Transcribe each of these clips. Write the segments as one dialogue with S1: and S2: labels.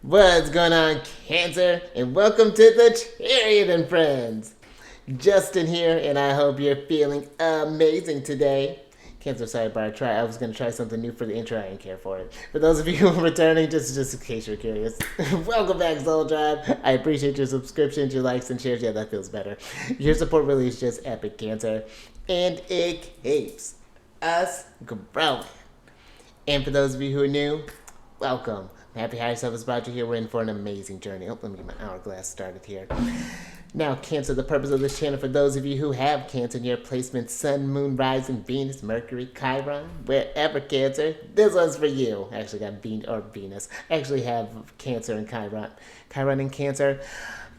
S1: What's going on, Cancer? And welcome to the Chariot Friends. Justin here, and I hope you're feeling amazing today. Cancer, sorry, but I was going to try something new for the intro. I didn't care for it. For those of you who are returning, just in case you're curious, welcome back, Soul Tribe. I appreciate your subscriptions, your likes, and shares. Yeah, that feels better. Your support really is just epic, Cancer. And it keeps us growing. And for those of you who are new, welcome. Happy Higher Self has brought you here. We're in for an amazing journey. Oh, let me get my hourglass started here. Now, Cancer, the purpose of this channel, for those of you who have Cancer in your placement, Sun, Moon, Rising, Venus, Mercury, Chiron, wherever, Cancer, this one's for you. I actually got Venus. I actually have Cancer and Chiron. Chiron and Cancer.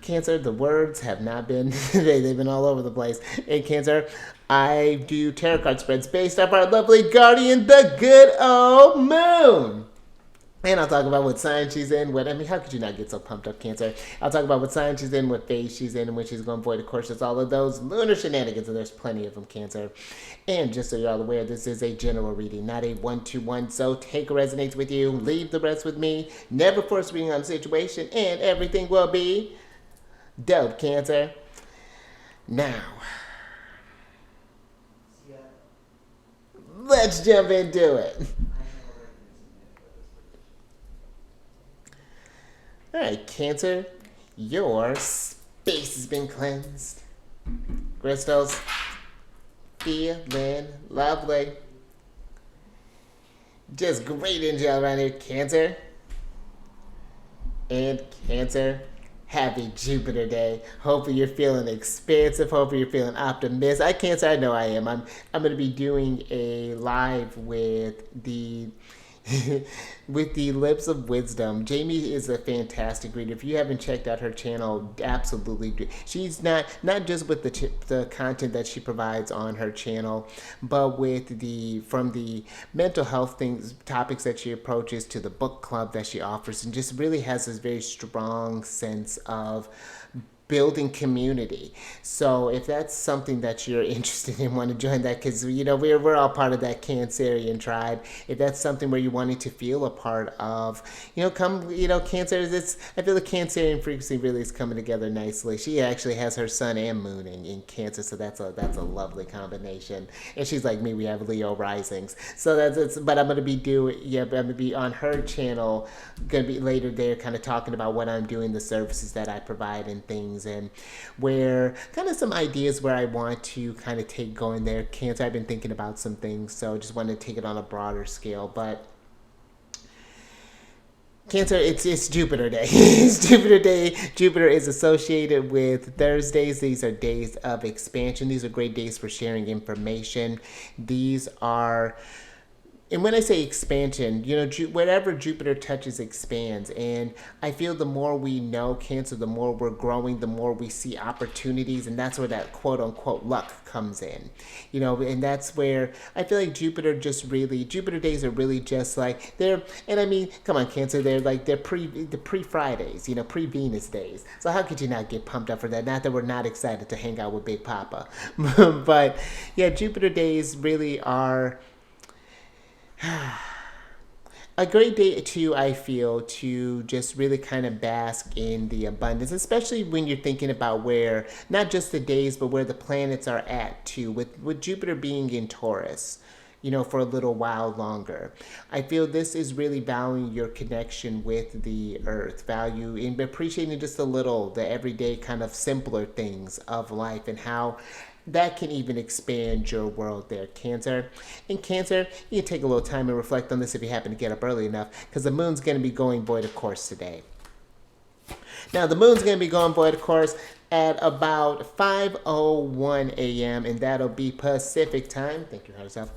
S1: Cancer, the words have not been, they've been all over the place. In Cancer, I do tarot card spreads based off our lovely guardian, the good old moon. And I'll talk about what sign she's in. How could you not get so pumped up, Cancer? I'll talk about what sign she's in, what phase she's in, and when she's going to avoid. Of course, it's all of those lunar shenanigans, and there's plenty of them, Cancer. And just so you're all aware, this is a general reading, not a one-to-one. So take what resonates with you, leave the rest with me. Never force reading on the situation, and everything will be dope, Cancer. Now, let's jump into it. All right, Cancer, your space has been cleansed. Crystals, feeling lovely. Just great angel around here, Cancer. And Cancer, happy Jupiter Day. Hopefully you're feeling expansive. Hopefully you're feeling optimistic. Cancer, I know I am. I'm going to be doing a live with the with the Lips of Wisdom. Jamie is a fantastic reader. If you haven't checked out her channel, absolutely do. She's not just with the content that she provides on her channel, but with from the mental health topics that she approaches, to the book club that she offers, and just really has this very strong sense of building community. So if that's something that you're interested in, want to join that, because we're all part of that Cancerian tribe. If that's something where you're wanting to feel a part of, come, Cancer is I feel the Cancerian frequency really is coming together nicely. She actually has her sun and moon in Cancer, so that's a lovely combination. And she's like me, we have Leo risings. So but I'm gonna be I'm gonna be on her channel, gonna be later there, kind of talking about what I'm doing, the services that I provide and things, and where kind of some ideas where I want to kind of take going there. Cancer, I've been thinking about some things, so just want to take it on a broader scale. But Cancer, it's Jupiter Day. It's Jupiter Day. Jupiter is associated with Thursdays. These are days of expansion. These are great days for sharing information. These are, and when I say expansion, whatever Jupiter touches expands. And I feel the more we know, Cancer, the more we're growing, the more we see opportunities. And that's where that quote unquote luck comes in. And that's where I feel like Jupiter days are really just like come on, Cancer, they're pre-Fridays, pre-Venus days. So how could you not get pumped up for that? Not that we're not excited to hang out with Big Papa. But yeah, Jupiter days really are a great day too, I feel, to just really kind of bask in the abundance, especially when you're thinking about where, not just the days, but where the planets are at too, with Jupiter being in Taurus, for a little while longer. I feel this is really valuing your connection with the earth, value and appreciating just the everyday kind of simpler things of life, and how that can even expand your world there, Cancer. And Cancer, you can take a little time and reflect on this if you happen to get up early enough, because the moon's going to be going void of course today. Now, the moon's going to be going void of course at about 5:01 a.m., and that'll be Pacific time. Thank you, higher self.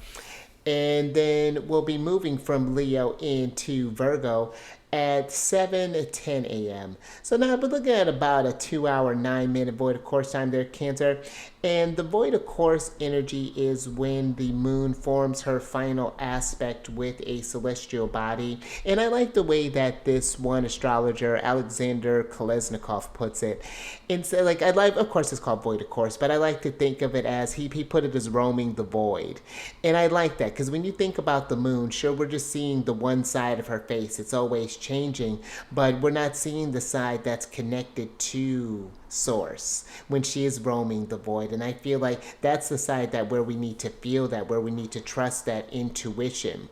S1: And then we'll be moving from Leo into Virgo at 7:10 a.m. So now we're looking at about a 2-hour, 9-minute void of course time there, Cancer. And the void of course energy is when the moon forms her final aspect with a celestial body. And I like the way that this one astrologer, Alexander Kolesnikov, puts it. And so, of course it's called void of course, but I like to think of it as, he put it as roaming the void. And I like that, because when you think about the moon, sure, we're just seeing the one side of her face. It's always changing, but we're not seeing the side that's connected to source when she is roaming the void. And I feel like that's the side that where we need to feel that, where we need to trust that intuition.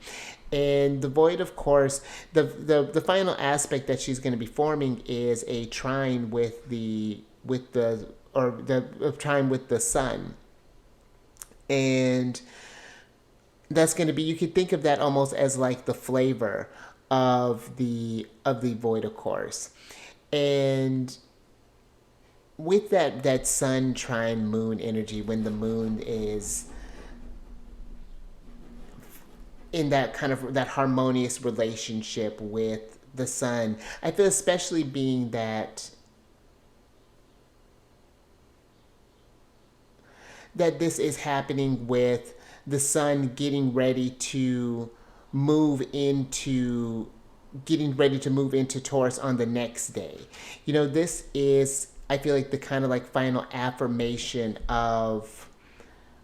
S1: And the void, of course, the final aspect that she's going to be forming is a trine with the trine with the sun. And that's going to be, you could think of that almost as like the flavor of the void, of course. And with that sun trine moon energy, when the moon is in that kind of that harmonious relationship with the sun, I feel, especially being that this is happening with the sun move into getting ready to move into Taurus on the next day. This is, I feel like, the kind of like final affirmation of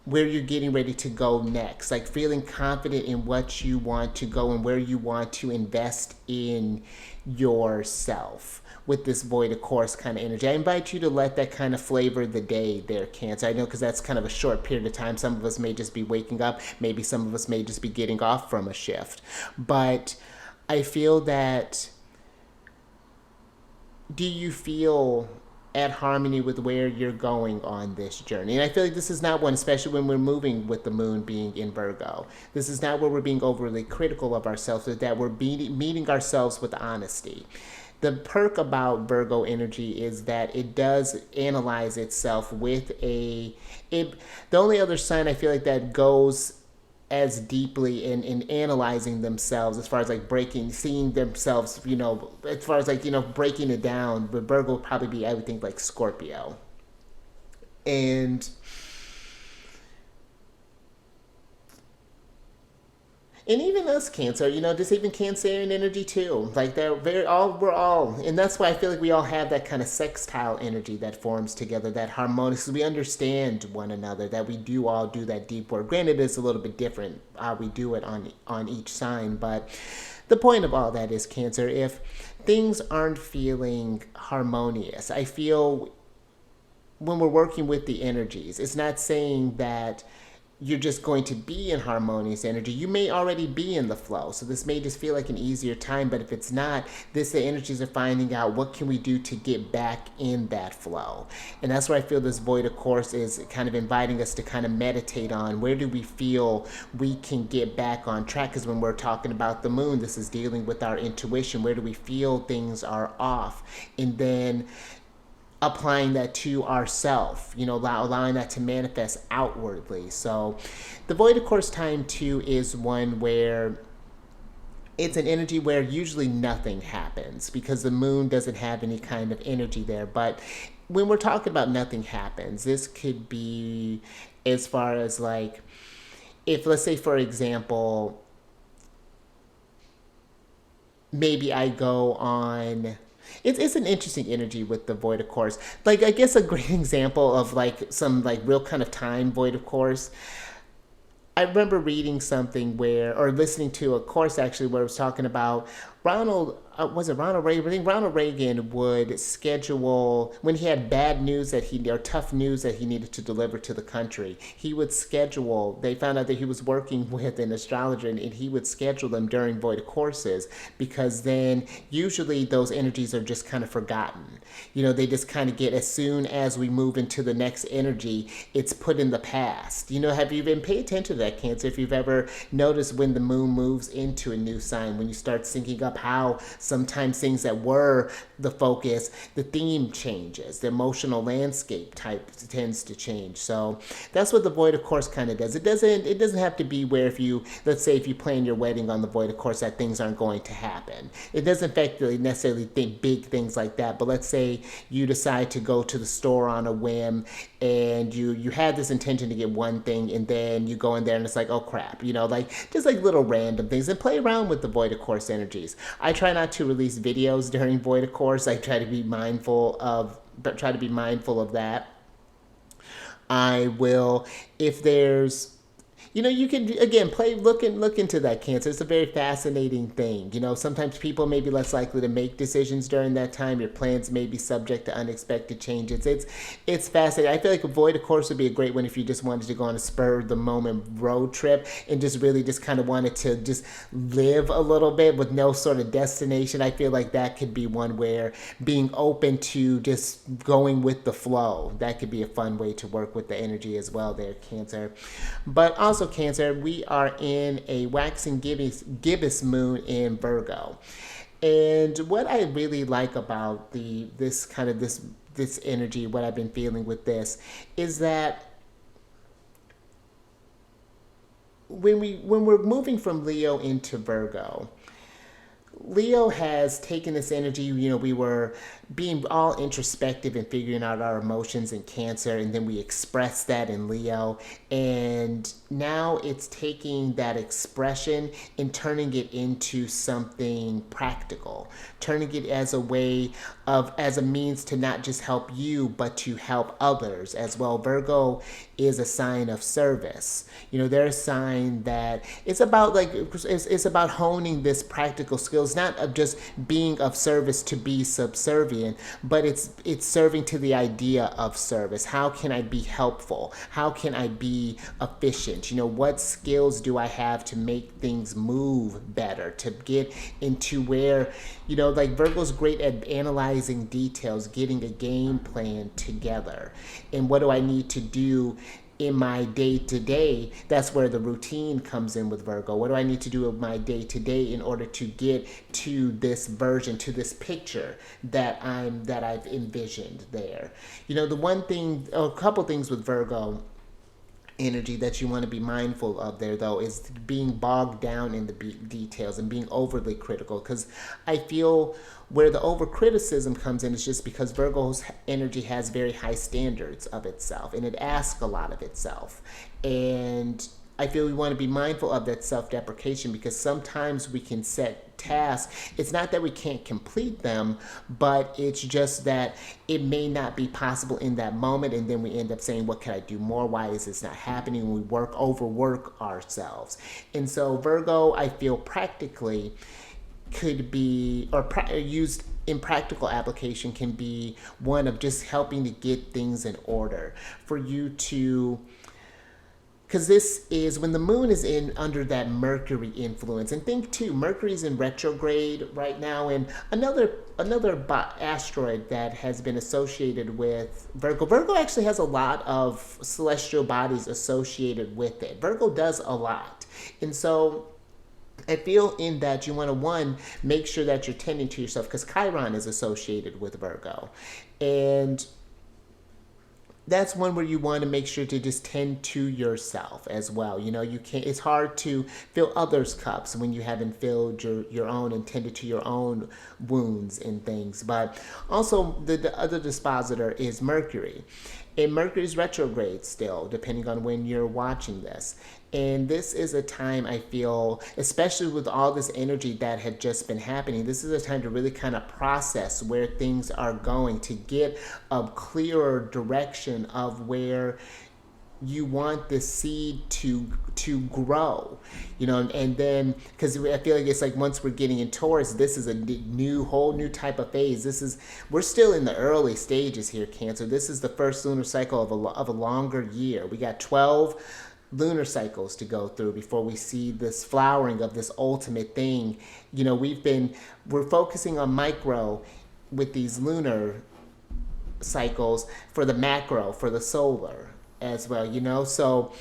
S1: where you're getting ready to go next, like feeling confident in what you want to go and where you want to invest in yourself with this void, of course, kind of energy. I invite you to let that kind of flavor the day there, Cancer. I know, because that's kind of a short period of time. Some of us may just be waking up. Maybe some of us may just be getting off from a shift. But I feel that, do you feel at harmony with where you're going on this journey? And I feel like this is not one, especially when we're moving with the moon being in Virgo. This is not where we're being overly critical of ourselves, but that we're meeting ourselves with honesty. The perk about Virgo energy is that it does analyze itself with the only other sign I feel like that goes as deeply in analyzing themselves, as far as like seeing themselves, as far as like, breaking it down, but Virgo would probably be, I would think, like Scorpio. And even us, Cancer, just even Cancerian energy too. Like we're all, and that's why I feel like we all have that kind of sextile energy that forms together, that harmonious. We understand one another, that we do all do that deep work. Granted, it's a little bit different how we do it on each sign, but the point of all that is, Cancer, if things aren't feeling harmonious, I feel when we're working with the energies, it's not saying that you're just going to be in harmonious energy. You may already be in the flow, so this may just feel like an easier time, but if it's not, the energies are finding out what can we do to get back in that flow. And that's where I feel this void, of course, is kind of inviting us to kind of meditate on where do we feel we can get back on track. Because when we're talking about the moon, this is dealing with our intuition. Where do we feel things are off? And then applying that to ourself, allowing that to manifest outwardly. So the void, of course, time too is one where it's an energy where usually nothing happens because the moon doesn't have any kind of energy there. But when we're talking about nothing happens, this could be as far as like, if, let's say, for example, maybe I go on, it's an interesting energy with the void, of course. Like, I guess a great example of like some like real kind of time void, of course. I remember reading something or listening to a course actually, where it was talking about was it Ronald Reagan? I think Ronald Reagan would schedule, when he had bad news or tough news that he needed to deliver to the country, he would schedule, they found out that he was working with an astrologer, and he would schedule them during void courses, because then usually those energies are just kind of forgotten. They just kind of get, as soon as we move into the next energy, it's put in the past. Have you been paying attention to that, Cancer? If you've ever noticed when the moon moves into a new sign, when you start syncing up how sometimes things that were the focus, the theme changes, the emotional landscape type tends to change. So that's what the void, of course, kind of does. It doesn't have to be where, if you, let's say, if you plan your wedding on the void, of course, that things aren't going to happen. It doesn't affect necessarily think big things like that. But let's say you decide to go to the store on a whim, and you had this intention to get one thing, and then you go in there and it's like, oh crap, like just like little random things, and play around with the void, of course, energies. I try not to release videos during void, of course. I try to be mindful of that. I will, if there's, You can again look into that, Cancer. It's a very fascinating thing. Sometimes people may be less likely to make decisions during that time. Your plans may be subject to unexpected changes. It's fascinating. I feel like avoid a course would be a great one if you just wanted to go on a spur of the moment road trip and just really just kind of wanted to just live a little bit with no sort of destination. I feel like that could be one where being open to just going with the flow, that could be a fun way to work with the energy as well there, Cancer. But also, Cancer, we are in a waxing gibbous moon in Virgo. And what I really like about this energy, what I've been feeling with this, is that when we're moving from Leo into Virgo, Leo has taken this energy. We were being all introspective and figuring out our emotions in Cancer, and then we expressed that in Leo. And now it's taking that expression and turning it into something practical, turning it as a means to not just help you, but to help others as well. Virgo is a sign of service. They're a sign that it's about honing this practical skills, not of just being of service to be subservient, but it's serving to the idea of service. How can I be helpful? How can I be efficient? What skills do I have to make things move better, to get into where, like Virgo's great at analyzing details, getting a game plan together. And what do I need to do in my day-to-day? That's where the routine comes in with Virgo. What do I need to do in my day-to-day in order to get to this version, to this picture that I've envisioned there? The one thing, a couple things with Virgo energy that you want to be mindful of there, though, is being bogged down in the details and being overly critical. Because I feel where the over criticism comes in is just because Virgo's energy has very high standards of itself and it asks a lot of itself. And I feel we want to be mindful of that self-deprecation, because sometimes we can set tasks. It's not that we can't complete them, but it's just that it may not be possible in that moment, and then we end up saying, what can I do more? Why is this not happening? We overwork ourselves. And so Virgo, I feel practically could be, or used in practical application, can be one of just helping to get things in order for you to, because this is when the moon is in under that Mercury influence. And think too, Mercury's in retrograde right now, and another asteroid that has been associated with Virgo. Virgo actually has a lot of celestial bodies associated with it. Virgo does a lot. And so I feel in that you want to, one, make sure that you're tending to yourself, because Chiron is associated with Virgo. And that's one where you want to make sure to just tend to yourself as well. You can't, it's hard to fill others' cups when you haven't filled your own and tended to your own wounds and things. But also the other dispositor is Mercury. And Mercury's retrograde still, depending on when you're watching this. And this is a time, I feel, especially with all this energy that had just been happening, this is a time to really kind of process where things are going, to get a clearer direction of where you want the seed to grow, and then, because I feel like it's like once we're getting in Taurus, this is a whole new type of phase. We're still in the early stages here, Cancer. This is the first lunar cycle of a longer year. We got 12 lunar cycles to go through before we see this flowering of this ultimate thing. We're focusing on micro with these lunar cycles for the macro, for the solar as well, so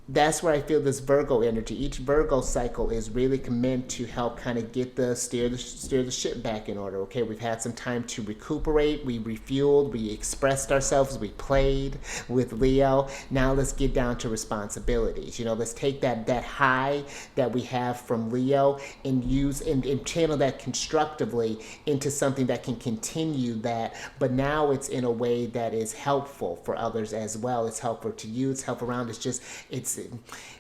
S1: that's where I feel this Virgo energy. Each Virgo cycle is really meant to help kind of get steer the ship back in order. Okay, we've had some time to recuperate. We refueled. We expressed ourselves. We played with Leo. Now let's get down to responsibilities. Let's take that high that we have from Leo and use and channel that constructively into something that can continue that. But now it's in a way that is helpful for others as well. It's helpful to you. It's helpful around. It's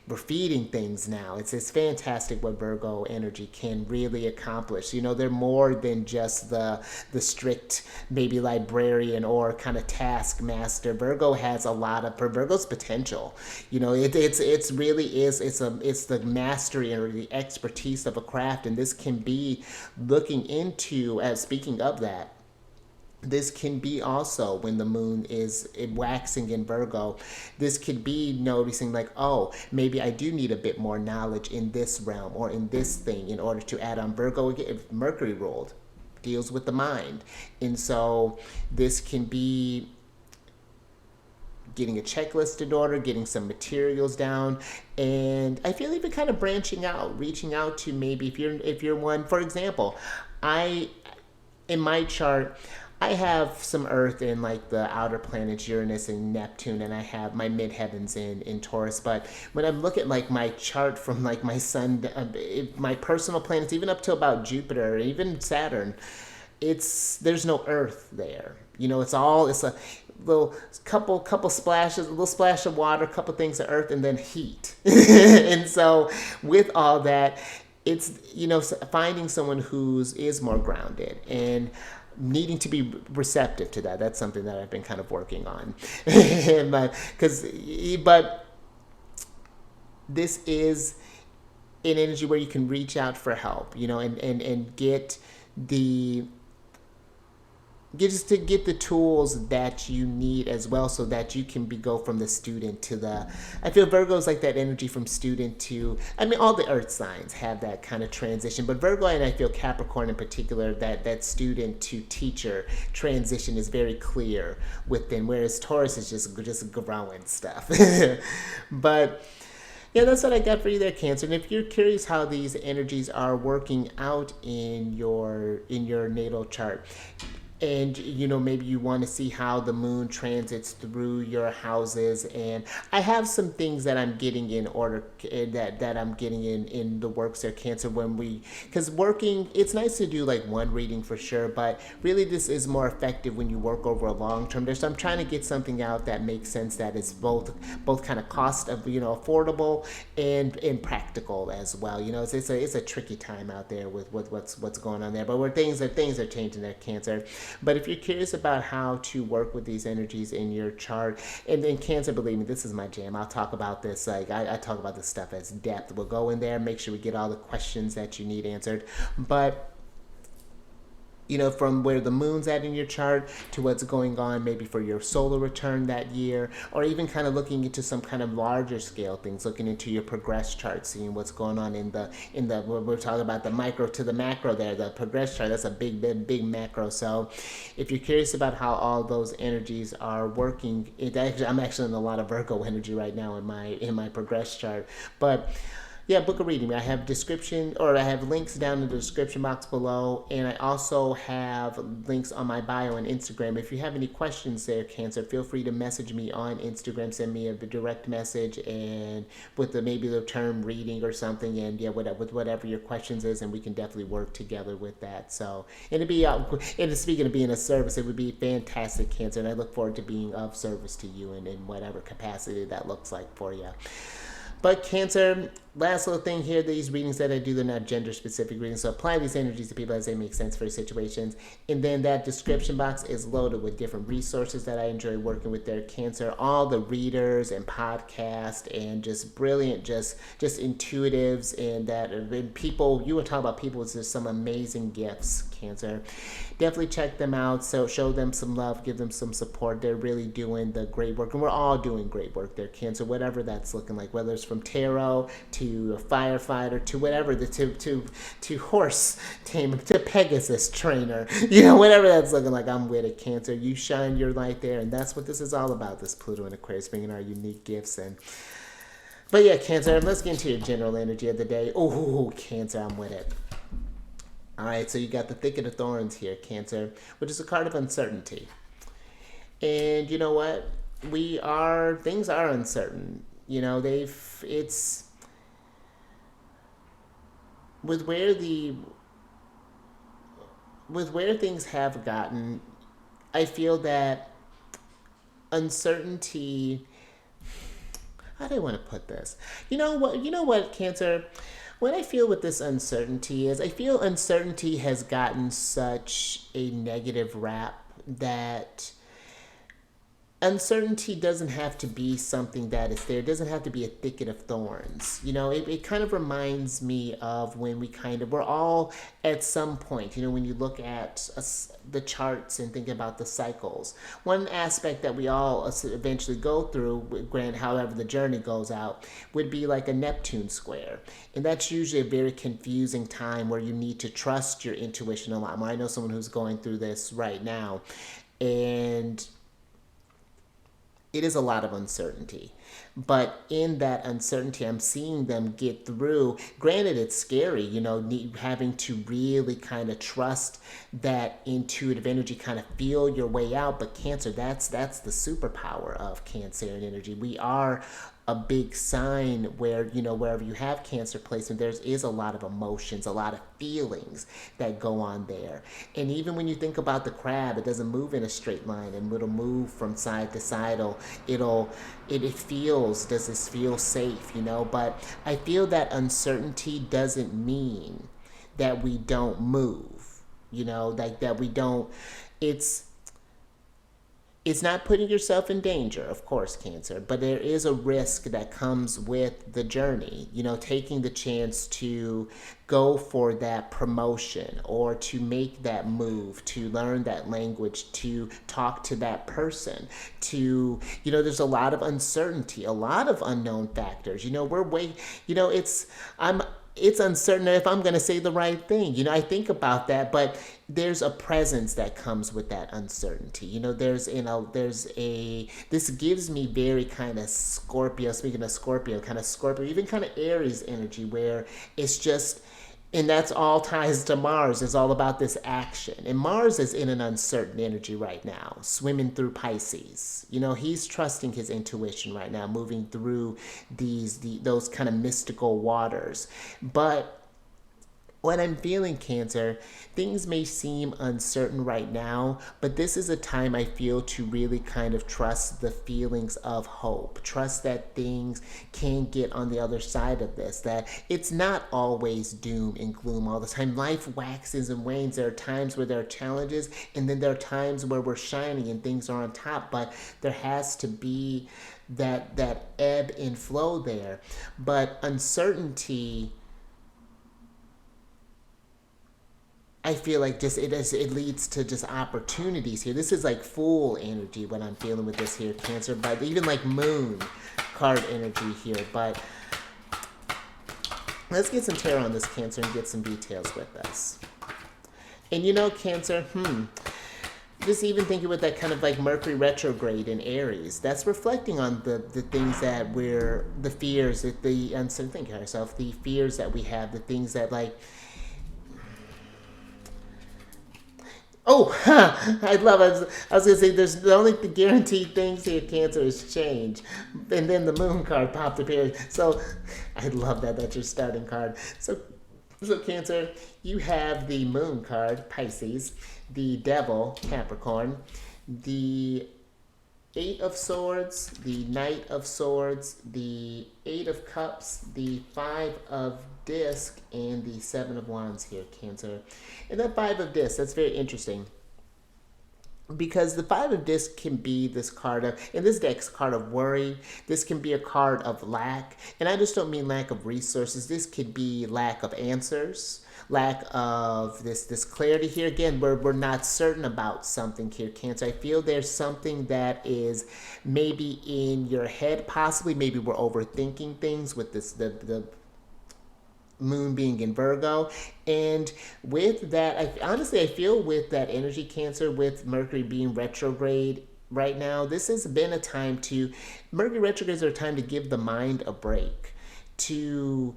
S1: we're feeding things now. It's fantastic what Virgo energy can really accomplish. You know, they're more than just the strict maybe librarian or kind of taskmaster. Virgo has a lot of Virgo's potential. You know, it's really is it's the mastery or the expertise of a craft, and this can be looking into, as speaking of that, this can be also when the moon is waxing in Virgo. This could be noticing like, oh, maybe I do need a bit more knowledge in this realm or in this thing in order to add on. Virgo, if Mercury ruled, deals with the mind. And so this can be getting a checklist in order, getting some materials down, and I feel even kind of branching out, reaching out to maybe if you're one, for example, I in my chart, I have some Earth in like the outer planets Uranus and Neptune, and I have my midheavens in Taurus. But when I look at like my chart from like my Sun, my personal planets, even up to about Jupiter, even Saturn, there's no Earth there. You know, it's a little couple splashes, a little splash of water, a couple things of Earth, and then heat. And so with all that, it's, you know, finding someone is more grounded and needing to be receptive to that. That's something that I've been kind of working on. But this is an energy where you can reach out for help, you know, and get the tools that you need as well, so that you can go from the student to the, I feel Virgo is like that energy from student to, I mean, all the earth signs have that kind of transition, but Virgo, and I feel Capricorn in particular, that student to teacher transition is very clear within, whereas Taurus is just growing stuff. But yeah, that's what I got for you there, Cancer. And if you're curious how these energies are working out in your natal chart, and you know, maybe you want to see how the moon transits through your houses, and I have some things that I'm getting in order, that I'm getting in the works there, Cancer, because working, it's nice to do like one reading for sure, but really this is more effective when you work over a long term. So I'm trying to get something out that makes sense, that is both kind of cost of, you know, affordable and practical as well. You know, it's a tricky time out there with what's going on there, but where things are changing there, Cancer. But if you're curious about how to work with these energies in your chart, and then Cancer, believe me, this is my jam. I'll talk about this, like I talk about this stuff as depth. We'll go in there, make sure we get all the questions that you need answered. But you know, from where the moon's at in your chart to what's going on maybe for your solar return that year, or even kind of looking into some kind of larger scale things, looking into your progress chart, seeing what's going on in the we're talking about the micro to the macro there, the progress chart, that's a big macro. So if you're curious about how all those energies are working, I'm actually in a lot of Virgo energy right now in my progress chart. But yeah, book a reading. I have links down in the description box below, and I also have links on my bio on Instagram. If you have any questions there, Cancer, feel free to message me on Instagram. Send me a direct message, and with maybe the term reading or something, and yeah, with whatever your questions is, and we can definitely work together with that. So, and speaking of being a service, it would be fantastic, Cancer, and I look forward to being of service to you in whatever capacity that looks like for you. But Cancer, last little thing here, these readings that I do, they're not gender specific readings, so apply these energies to people as they make sense for your situations. And then that description box is loaded with different resources that I enjoy working with there, Cancer. All the readers and podcasts and just brilliant, just intuitives, and people, you were talking about people with just some amazing gifts, Cancer. Definitely check them out. So show them some love, give them some support. They're really doing the great work, and we're all doing great work there, Cancer, whatever that's looking like, whether it's from tarot to a firefighter to whatever, to horse tamer, to Pegasus trainer, you know, whatever that's looking like, I'm with it, Cancer. You shine your light there, and that's what this is all about, this Pluto and Aquarius, bringing our unique gifts in. But yeah, Cancer, let's get into your general energy of the day. Oh, Cancer, I'm with it. All right, so you got the Thicket of Thorns here, Cancer, which is a card of uncertainty. And you know what? Things are uncertain. You know, it's with where things have gotten, I feel that uncertainty, how do I want to put this? You know what, Cancer? What I feel with this uncertainty is I feel uncertainty has gotten such a negative rap that uncertainty doesn't have to be something that is there. It doesn't have to be a thicket of thorns. It kind of reminds me of when we're all at some point, when you look at the charts and think about the cycles. One aspect that we all eventually go through, granted, however the journey goes out, would be like a Neptune square. And that's usually a very confusing time where you need to trust your intuition a lot more. I know someone who's going through this right now. And it is a lot of uncertainty. But in that uncertainty, I'm seeing them get through. Granted, it's scary, having to really kind of trust that intuitive energy, kind of feel your way out. But Cancer, that's the superpower of Cancerian energy. We are a big sign where, wherever you have Cancer placement, there is a lot of emotions, a lot of feelings that go on there. And even when you think about the crab, it doesn't move in a straight line, and it'll move from side to side. Does this feel safe, But I feel that uncertainty doesn't mean that we don't move, like that we don't, it's not putting yourself in danger, of course, Cancer, but there is a risk that comes with the journey, taking the chance to go for that promotion or to make that move, to learn that language, to talk to that person, there's a lot of uncertainty, a lot of unknown factors. It's uncertain if I'm going to say the right thing. I think about that, but there's a presence that comes with that uncertainty. This gives me very kind of Scorpio, speaking of Scorpio, kind of Scorpio, even kind of Aries energy, where it's just, and that's all ties to Mars. It's all about this action. And Mars is in an uncertain energy right now, swimming through Pisces. He's trusting his intuition right now, moving through those kind of mystical waters. But what I'm feeling, Cancer, things may seem uncertain right now, but this is a time I feel to really kind of trust the feelings of hope. Trust that things can get on the other side of this, that it's not always doom and gloom all the time. Life waxes and wanes. There are times where there are challenges, and then there are times where we're shining and things are on top, but there has to be that ebb and flow there. But uncertainty, I feel like it leads to just opportunities here. This is like Fool energy, what I'm feeling with this here, Cancer, but even like Moon card energy here. But let's get some tarot on this, Cancer, and get some details with us. And Cancer, just even thinking with that kind of like Mercury retrograde in Aries, that's reflecting on the things that the fears, the fears that we have, the things that like, I love it. I was going to say, there's the only guaranteed things here, Cancer, is change. And then the Moon card popped up here. So I love that. That's your starting card. So Cancer, you have the Moon card, Pisces, the Devil, Capricorn, the Eight of Swords, the Knight of Swords, the Eight of Cups, the Five of Disc, and the Seven of Wands here, Cancer. And that Five of Disc, that's very interesting, because the Five of Disc can be this card of, in this deck's card of worry. This can be a card of lack, and I just don't mean lack of resources. This could be lack of answers, lack of this clarity here. Again, we're not certain about something here, Cancer. I feel there's something that is maybe in your head, possibly. Maybe we're overthinking things with this the Moon being in Virgo. And with that, I feel with that energy, Cancer, with Mercury being retrograde right now, this has been a time to, Mercury retrogrades are a time to give the mind a break, to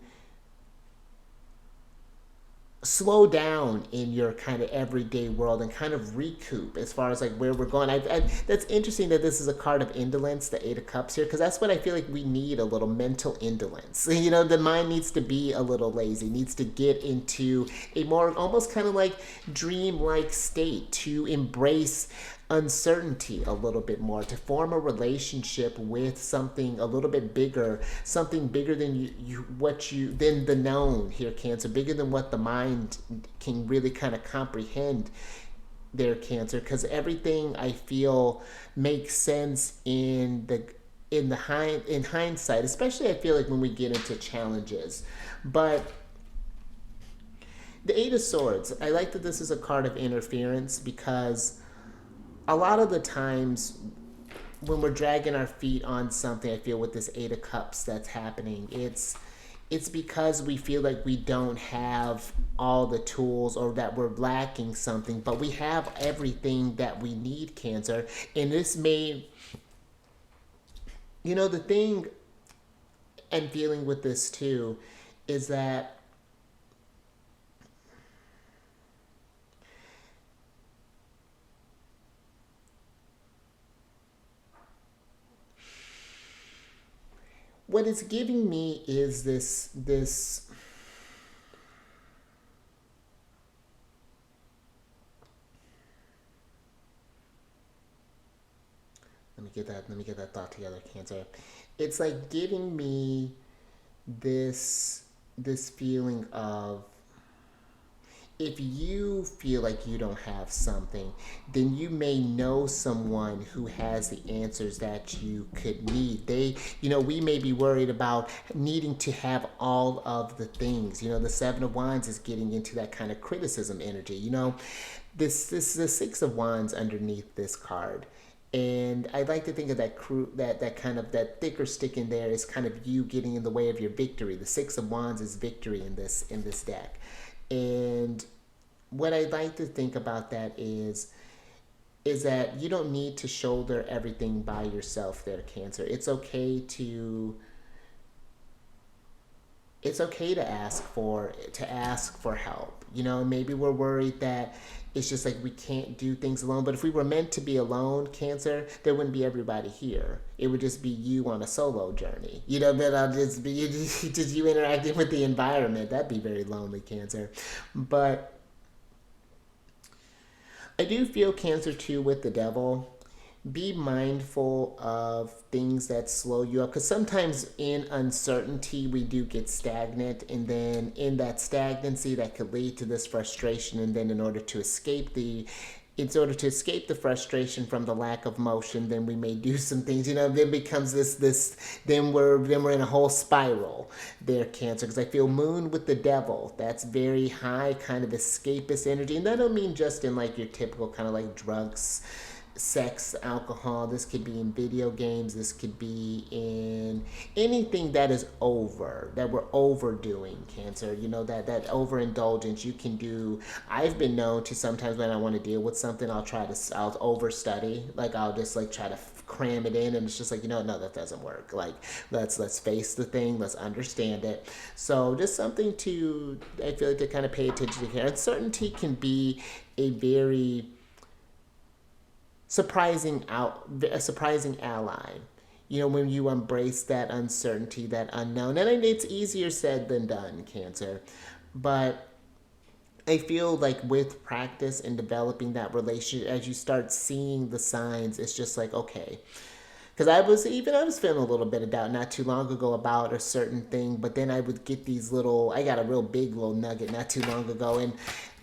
S1: slow down in your kind of everyday world and kind of recoup as far as like where we're going. That's interesting that this is a card of indolence, the Eight of Cups here, because that's what I feel like we need, a little mental indolence. The mind needs to be a little lazy, needs to get into a more almost kind of like dream-like state, to embrace uncertainty a little bit more, to form a relationship with something a little bit bigger, something bigger than than the known here, Cancer, bigger than what the mind can really kind of comprehend there, Cancer, because everything I feel makes sense in hindsight, especially I feel like when we get into challenges. But the Eight of Swords, I like that this is a card of interference, because a lot of the times when we're dragging our feet on something, I feel with this Eight of Cups that's happening, it's because we feel like we don't have all the tools, or that we're lacking something, but we have everything that we need, Cancer. And this may, the thing I'm feeling with this too is that what it's giving me is this let me get that thought together, Cancer. It's like giving me this feeling of, if you feel like you don't have something, then you may know someone who has the answers that you could need. We may be worried about needing to have all of the things. The Seven of Wands is getting into that kind of criticism energy. This the Six of Wands underneath this card. And I like to think of that kind of that thicker stick in there is kind of you getting in the way of your victory. The Six of Wands is victory in this deck. And what I'd like to think about that is that you don't need to shoulder everything by yourself there, Cancer. It's okay to ask for help. Maybe we're worried that it's just like we can't do things alone. But if we were meant to be alone, Cancer, there wouldn't be everybody here. It would just be you on a solo journey. That I'll just be just you interacting with the environment. That'd be very lonely, Cancer. But I do feel, Cancer, too, with the Devil. Be mindful of things that slow you up, because sometimes in uncertainty we do get stagnant, and then in that stagnancy that could lead to this frustration, and then in order to escape the frustration from the lack of motion, then we may do some things. Then becomes then we're in a whole spiral there, Cancer. Because I feel Moon with the Devil, that's very high kind of escapist energy, and that don't mean just in like your typical kind of like drugs, sex, alcohol. This could be in video games. This could be in anything that we're overdoing, Cancer. That overindulgence you can do. I've been known to, sometimes when I want to deal with something, I'll overstudy. Like I'll just like try to cram it in, and it's just like, no, that doesn't work. Like let's face the thing, let's understand it. So just something I feel like to kind of pay attention to here. Uncertainty can be a very a surprising ally. When you embrace that uncertainty, that unknown. And it's easier said than done, Cancer. But I feel like with practice and developing that relationship, as you start seeing the signs, it's just like, okay. Because I was feeling a little bit of doubt not too long ago about a certain thing, but then I would get I got a real big little nugget not too long ago, and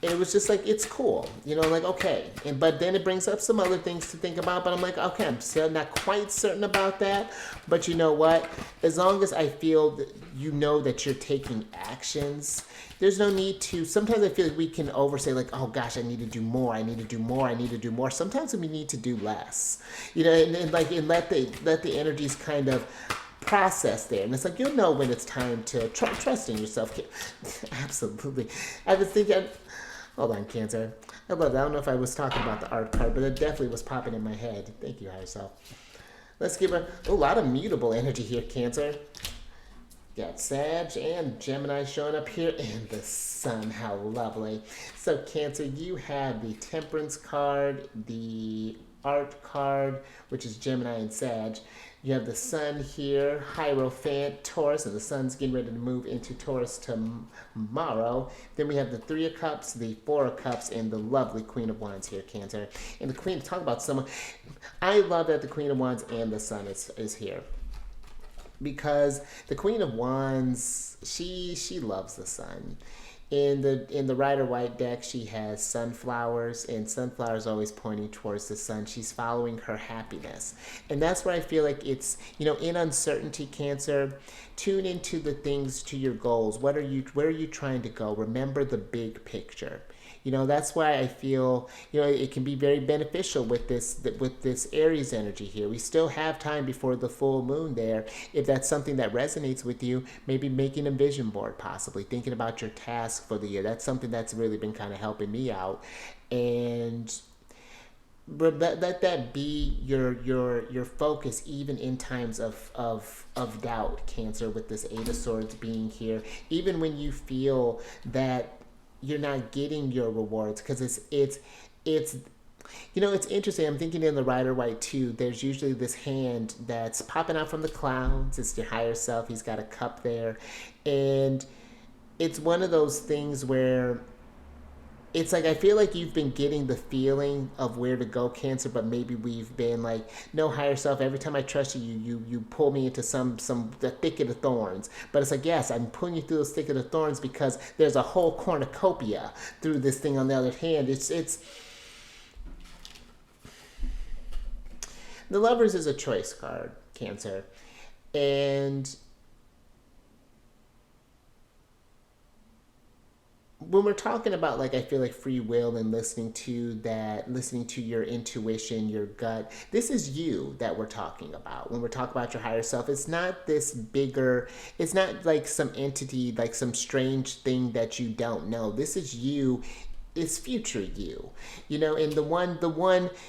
S1: it was just like, it's cool, like, okay. But then it brings up some other things to think about, but I'm like, okay, I'm still not quite certain about that. But you know what? As long as I feel that that you're taking actions, there's no need to. Sometimes I feel like we can oversay, like, oh gosh, I need to do more, I need to do more, I need to do more. Sometimes we need to do less, and let the energies kind of process there. And it's like, you'll know when it's time to trust in yourself. Absolutely. I was thinking, hold on, Cancer. I love that. I don't know if I was talking about the art card, but it definitely was popping in my head. Thank you, higher self. Let's give a lot of mutable energy here, Cancer. Got Sag and Gemini showing up here, and the Sun. How lovely. So, Cancer, you have the Temperance card, the art card, which is Gemini and Sag. You have the Sun here, Hierophant, Taurus, and the Sun's getting ready to move into Taurus tomorrow. Then we have the Three of Cups, the Four of Cups, and the lovely Queen of Wands here, Cancer. And the Queen, talk about someone. I love that the Queen of Wands and the Sun is here. Because the Queen of Wands, she loves the Sun. In the Rider White deck, she has sunflowers, and sunflowers always pointing towards the sun. She's following her happiness. And that's where I feel like it's, in uncertainty, Cancer, tune into the things, to your goals. Where are you trying to go? Remember the big picture. That's why I feel, it can be very beneficial with this Aries energy here. We still have time before the full moon there. If that's something that resonates with you, maybe making a vision board, possibly thinking about your task for the year. That's something that's really been kind of helping me out. And let that be your focus, even in times of doubt, Cancer, with this Eight of Swords being here. Even when you feel that you're not getting your rewards, because it's interesting. I'm thinking in the Rider White too, there's usually this hand that's popping out from the clouds. It's your higher self. He's got a cup there, and it's one of those things where it's like, I feel like you've been getting the feeling of where to go, Cancer, but maybe we've been like, no, higher self, every time I trust you pull me into the thicket of thorns. But it's like, yes, I'm pulling you through the thicket of thorns because there's a whole cornucopia through this thing. On the other hand, it's the Lovers is a choice card, Cancer. And when we're talking about, like, I feel like free will and listening to your intuition, your gut, this is you that we're talking about. When we're talking about your higher self, it's not this bigger, it's not like some entity, like some strange thing that you don't know. This is you. It's future you, and the one,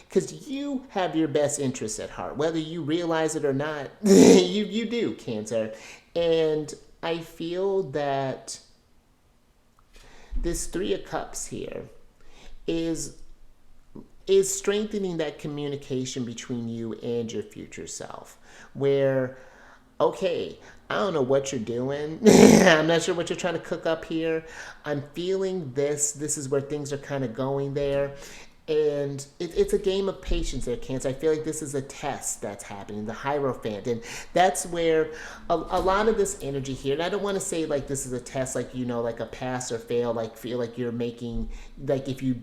S1: because you have your best interests at heart, whether you realize it or not. you do, Cancer. And I feel that this Three of Cups here is strengthening that communication between you and your future self, where, okay, I don't know what you're doing. I'm not sure what you're trying to cook up here. I'm feeling this. This is where things are kind of going there. And it's a game of patience there, Cancer. I feel like this is a test that's happening, the Hierophant. And that's where a lot of this energy here, and I don't want to say like this is a test, like, like a pass or fail, like feel like you're making, like if you...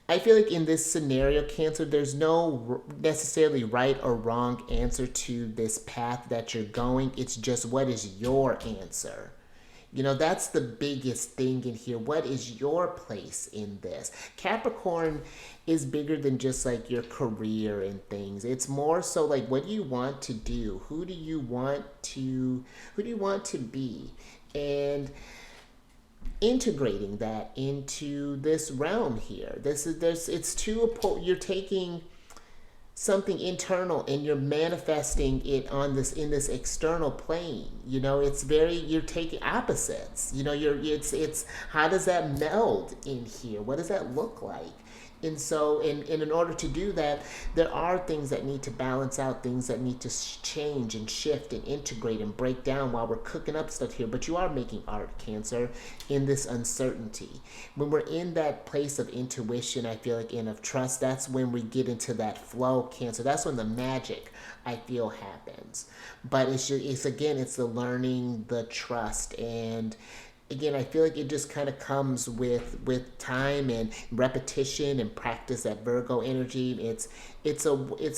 S1: I feel like in this scenario, Cancer, there's no necessarily right or wrong answer to this path that you're going. It's just, what is your answer? That's the biggest thing in here. What is your place in this? Capricorn is bigger than just like your career and things. It's more so like, what do you want to do? Who do you want to be? And integrating that into this realm here. You're taking something internal and you're manifesting it in this external plane. You're taking opposites. It's how does that meld in here? What does that look like? And so in order to do that, there are things that need to balance out, things that need to change and shift and integrate and break down while we're cooking up stuff here. But you are making art, Cancer, in this uncertainty. When we're in that place of intuition, I feel like, and of trust, that's when we get into that flow, Cancer. That's when the magic, I feel, happens. But it's the learning, the trust, and again, I feel like it just kind of comes with time and repetition and practice, that Virgo energy. It's a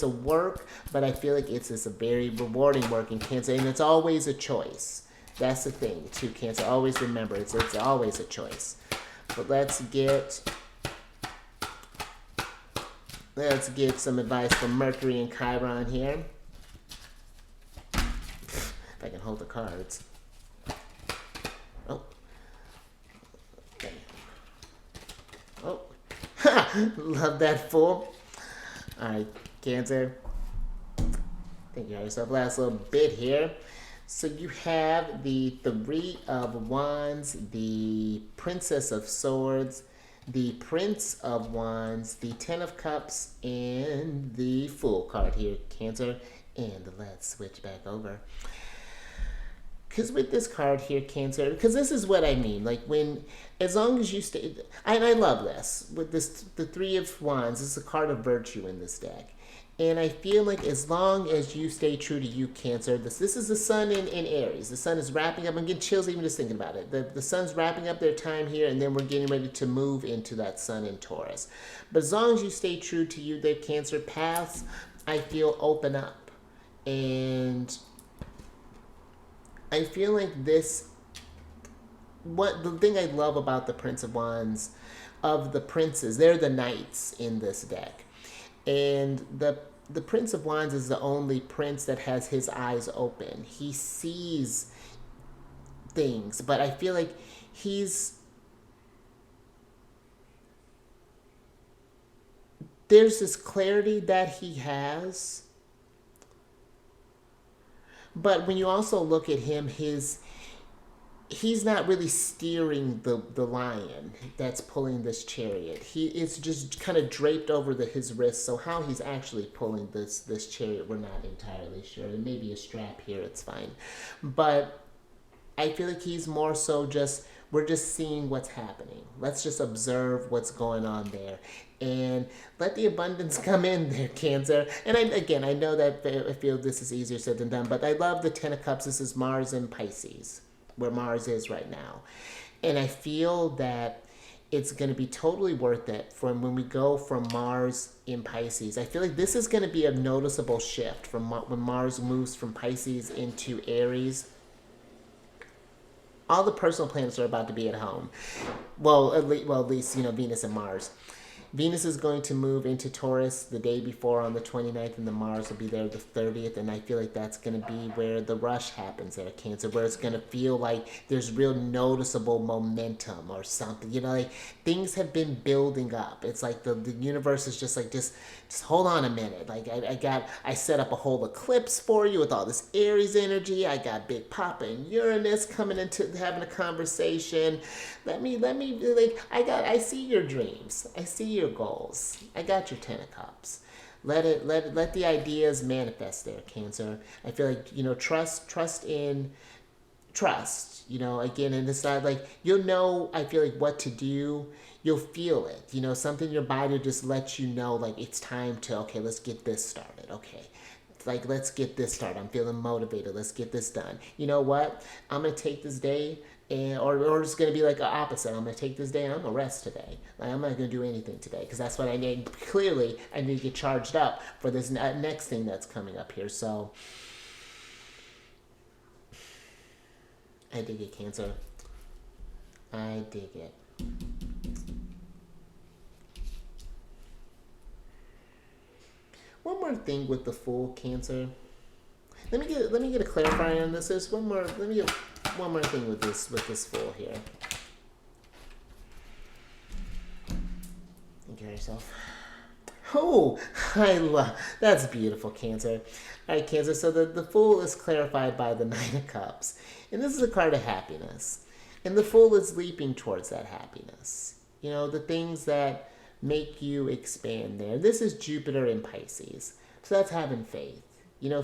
S1: work, but I feel like it's a very rewarding work in Cancer, and it's always a choice. That's the thing too, Cancer. Always remember, it's always a choice. But let's get some advice from Mercury and Chiron here. If I can hold the cards. Oh, love that fool. All right, Cancer. Think you have yourself last little bit here. So you have the Three of Wands, the Princess of Swords, the Prince of Wands, the Ten of Cups, and the Fool card here, Cancer. And let's switch back over. Because with this card here, Cancer, because this is what I mean. Like when, as long as you stay, and I love this. With this, the Three of Wands, this is a card of virtue in this deck. And I feel like as long as you stay true to you, Cancer, this is the sun in Aries. The sun is wrapping up. I'm getting chills even just thinking about it. The sun's wrapping up their time here, and then we're getting ready to move into that sun in Taurus. But as long as you stay true to you, the Cancer paths, I feel open up. And I feel like this, what the thing I love about the Prince of Wands, of the princes, they're the knights in this deck. And the Prince of Wands is the only prince that has his eyes open. He sees things, but I feel like there's this clarity that he has. But when you also look at him, he's not really steering the lion that's pulling this chariot. It's just kind of draped over his wrist. So how he's actually pulling this chariot, we're not entirely sure. There may be a strap here, it's fine. But I feel like he's more so we're just seeing what's happening. Let's just observe what's going on there. And let the abundance come in there, Cancer. And I know that I feel this is easier said than done, but I love the Ten of Cups. This is Mars and Pisces, where Mars is right now. And I feel that it's going to be totally worth it from when we go from Mars in Pisces. I feel like this is going to be a noticeable shift from when Mars moves from Pisces into Aries. All the personal planets are about to be at home. Well, at least, Venus and Mars. Venus is going to move into Taurus the day before on the 29th, and the Mars will be there the 30th, and I feel like that's going to be where the rush happens there, Cancer, where it's going to feel like there's real noticeable momentum or something. Like things have been building up. It's like the universe is just like, just hold on a minute. Like I set up a whole eclipse for you with all this Aries energy. I got Big Papa and Uranus coming into having a conversation. Let me I see your dreams. I see your goals. I got your Ten of Cups. Let the ideas manifest there, Cancer. I feel like, trust. Again, and it's not like you'll know, I feel like what to do. You'll feel it. Something in your body will just let you know, like it's time to, okay, let's get this started. Okay. Like, let's get this started. I'm feeling motivated. Let's get this done. You know what? I'm going to take this day, or it's going to be like the opposite. I'm going to take this day and I'm going to rest today. Like, I'm not going to do anything today because that's what I need. Clearly, I need to get charged up for this next thing that's coming up here. So, I dig it, Cancer. I dig it. One more thing with the Fool, Cancer. Let me get a clarifier on this. There's one more. Let me get one more thing with this Fool here. Take care of yourself. Oh, I love that's beautiful, Cancer. All right, Cancer. So the Fool is clarified by the Nine of Cups, and this is a card of happiness, and the Fool is leaping towards that happiness. The things that make you expand there. This is Jupiter in Pisces. So that's having faith.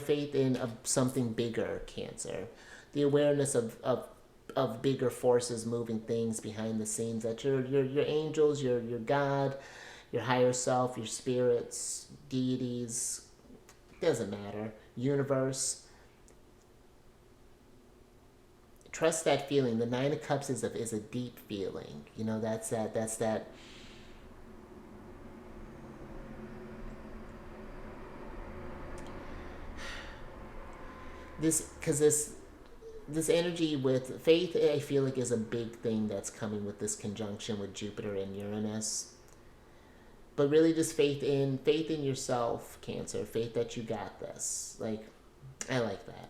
S1: Faith in something bigger, Cancer. The awareness of bigger forces moving things behind the scenes. That your angels, your God, your higher self, your spirits, deities, doesn't matter. Universe. Trust that feeling. The Nine of Cups is a deep feeling. That's that this energy with faith, I feel like, is a big thing that's coming with this conjunction with Jupiter and Uranus. But really, just faith in yourself, Cancer. Faith that you got this. Like, I like that.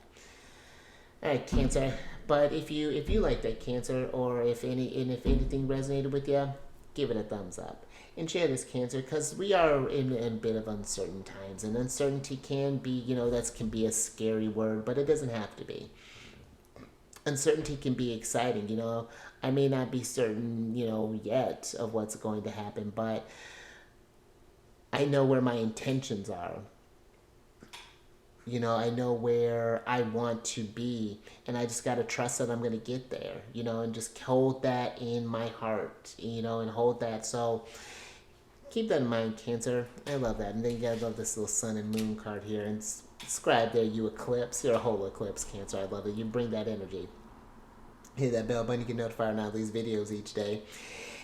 S1: All right, Cancer. But if you like that, Cancer, or if anything resonated with you, give it a thumbs up. And share this, Cancer, because we are in a bit of uncertain times, and uncertainty can be, that can be a scary word, but it doesn't have to be. Uncertainty can be exciting, I may not be certain, yet of what's going to happen, but I know where my intentions are. I know where I want to be, and I just got to trust that I'm going to get there, and just hold that in my heart, and hold that. So keep that in mind, Cancer. I love that. And then you got to love this little sun and moon card here, and describe there, you eclipse. You're a whole eclipse, Cancer. I love it. You bring that energy. Hit that bell button. You get notified on all these videos each day.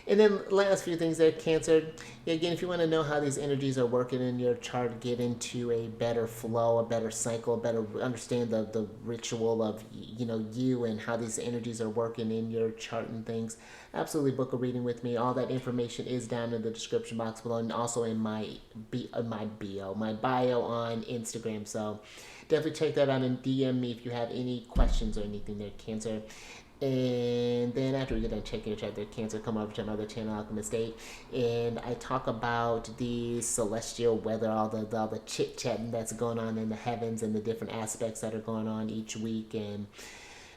S1: And then last few things there, Cancer. Again, if you want to know how these energies are working in your chart, get into a better flow, a better cycle, better understand the ritual of you and how these energies are working in your chart and things. Absolutely book a reading with me. All that information is down in the description box below, and also in my bio on Instagram. So definitely check that out and DM me if you have any questions or anything there, Cancer. And then after we get done checking your chart there, Cancer, come over to my other channel, Alchemist 8, and I talk about the celestial weather, all the chit-chatting that's going on in the heavens and the different aspects that are going on each week. And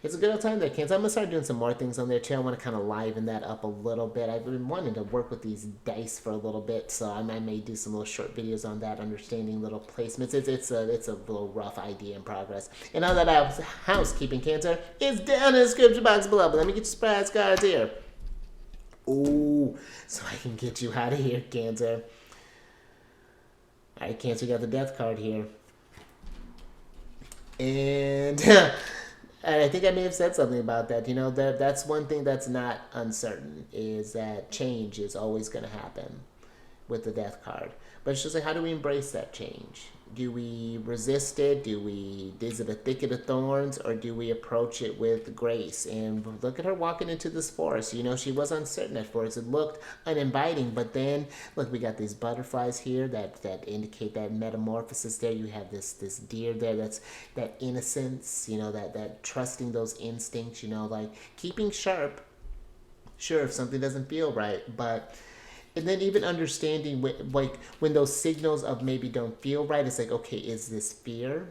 S1: it's a good old time there, Cancer. I'm going to start doing some more things on there, too. I want to kind of liven that up a little bit. I've been wanting to work with these dice for a little bit, so I may do some little short videos on that, understanding little placements. It's a little rough idea in progress. And all that housekeeping, Cancer, is down in the description box below. But let me get your surprise cards here. Ooh, so I can get you out of here, Cancer. All right, Cancer, you got the death card here. And... And I think I may have said something about that. That's one thing that's not uncertain, is that change is always going to happen with the death card. But it's just like, how do we embrace that change? Do we resist it? Is it a thicket of thorns, or do we approach it with grace? And look at her walking into this forest. She was uncertain at first. It looked uninviting, but then, look, we got these butterflies here that indicate that metamorphosis there. You have this deer there, that's that innocence, that trusting those instincts, like keeping sharp. Sure, if something doesn't feel right, but... And then even understanding when those signals of maybe don't feel right, it's like, okay, is this fear?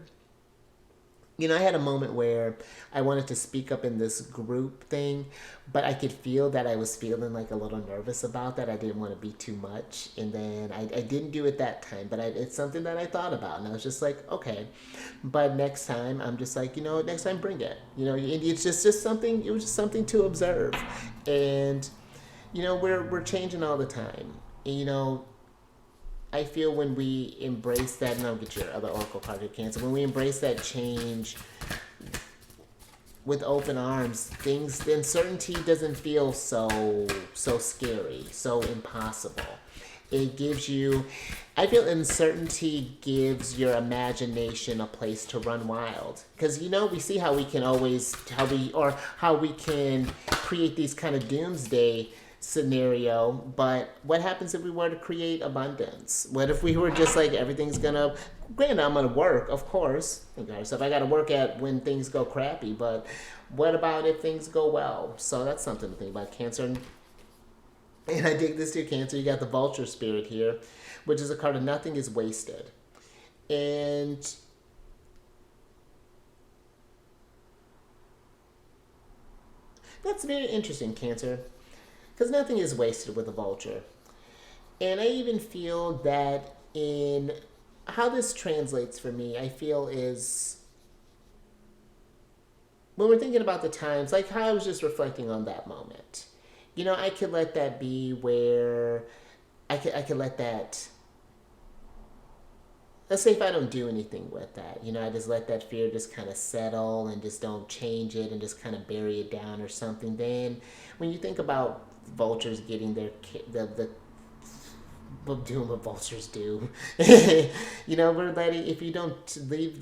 S1: I had a moment where I wanted to speak up in this group thing, but I could feel that I was feeling like a little nervous about that. I didn't want to be too much. And then I didn't do it that time, but it's something that I thought about. And I was just like, okay. But next time, I'm just like, next time bring it. It's just something, it was just something to observe. And... we're changing all the time. And, I feel when we embrace that, and I'll get your other oracle card here, Cancer. When we embrace that change with open arms, the uncertainty doesn't feel so scary, so impossible. It gives you, I feel uncertainty gives your imagination a place to run wild. Because, we see how we can how we can create these kind of doomsday scenario, but what happens if we were to create abundance? What if we were just like, everything's gonna, granted, I'm gonna work, of course, so if I gotta work at when things go crappy, but what about if things go well? So that's something to think about, Cancer. And I dig this too, Cancer. You got the vulture spirit here, which is a card of nothing is wasted. And that's very interesting, Cancer. Because nothing is wasted with a vulture. And I even feel that in how this translates for me, I feel is when we're thinking about the times, like how I was just reflecting on that moment. I could let that be where I could let that, let's say if I don't do anything with that, I just let that fear just kind of settle and just don't change it and just kind of bury it down or something. Then when you think about vultures getting the doing what vultures do, we're letting, if you don't leave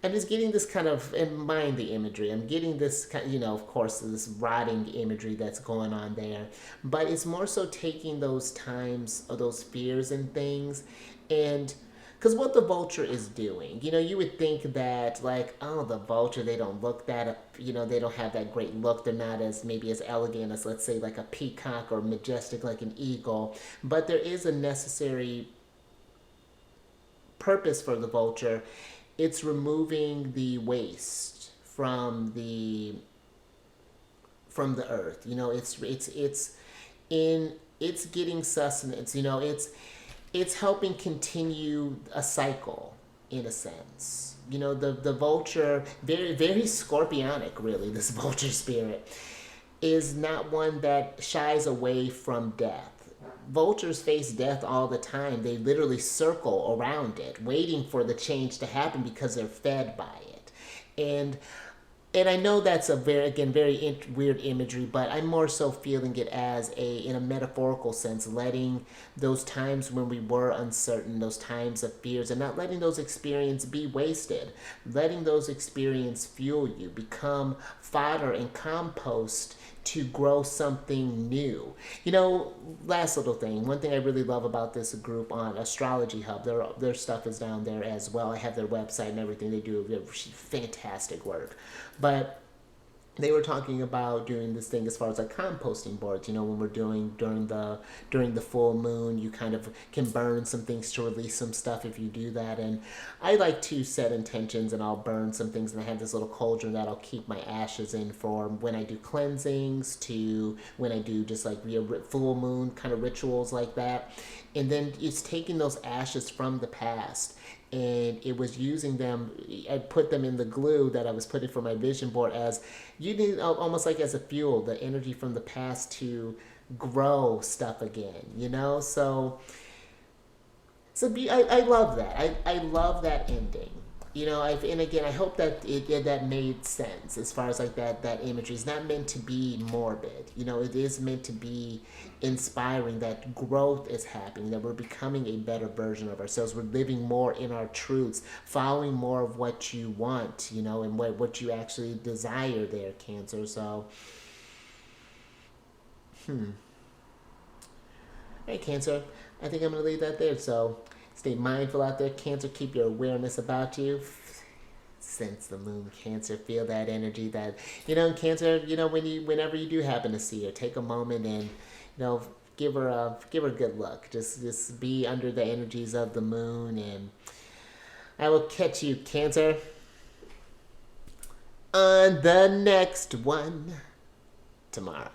S1: I'm just getting this kind of, in mind the imagery, I'm getting this kind, of course, this rotting imagery that's going on there, but it's more so taking those times or those fears and things, and because what the vulture is doing, you would think that, like, oh, the vulture, they don't look that, they don't have that great look. They're not maybe as elegant as, let's say, like a peacock or majestic like an eagle. But there is a necessary purpose for the vulture. It's removing the waste from from the earth. You know, it's getting sustenance. You know, it's helping continue a cycle in a sense. You know, the vulture, very very scorpionic, really. This vulture spirit is not one that shies away from death. Vultures face death all the time. They literally circle around it, waiting for the change to happen because they're fed by it. And I know that's a very weird imagery, but I'm more so feeling it as in a metaphorical sense, letting those times when we were uncertain, those times of fears, and not letting those experiences be wasted, letting those experiences fuel you, become fodder and compost to grow something new. You know, last little thing, one thing I really love about this group on Astrology Hub, their stuff is down there as well. I have their website and everything. They do fantastic work. But they were talking about doing this thing as far as like composting boards. You know, when we're doing during the full moon, you kind of can burn some things to release some stuff if you do that. And I like to set intentions, and I'll burn some things, and I have this little cauldron that I'll keep my ashes in for when I do cleansings, to when I do just like full moon kind of rituals like that. And then it's taking those ashes from the past, and it was using them. I put them in the glue that I was putting for my vision board, as you need almost like as a fuel, the energy from the past to grow stuff again, you know? So I love that. I love that ending. You know, and again, I hope that that made sense as far as like that imagery. It's not meant to be morbid. You know, it is meant to be inspiring, that growth is happening, that we're becoming a better version of ourselves. We're living more in our truths, following more of what you want, you know, and what you actually desire there, Cancer. So, all right, Cancer, I think I'm going to leave that there. So, stay mindful out there, Cancer. Keep your awareness about you. Sense the moon, Cancer. Feel that energy. That, you know, Cancer. You know, whenever you do happen to see her, take a moment and, you know, give her a good look. Just be under the energies of the moon, and I will catch you, Cancer, on the next one tomorrow.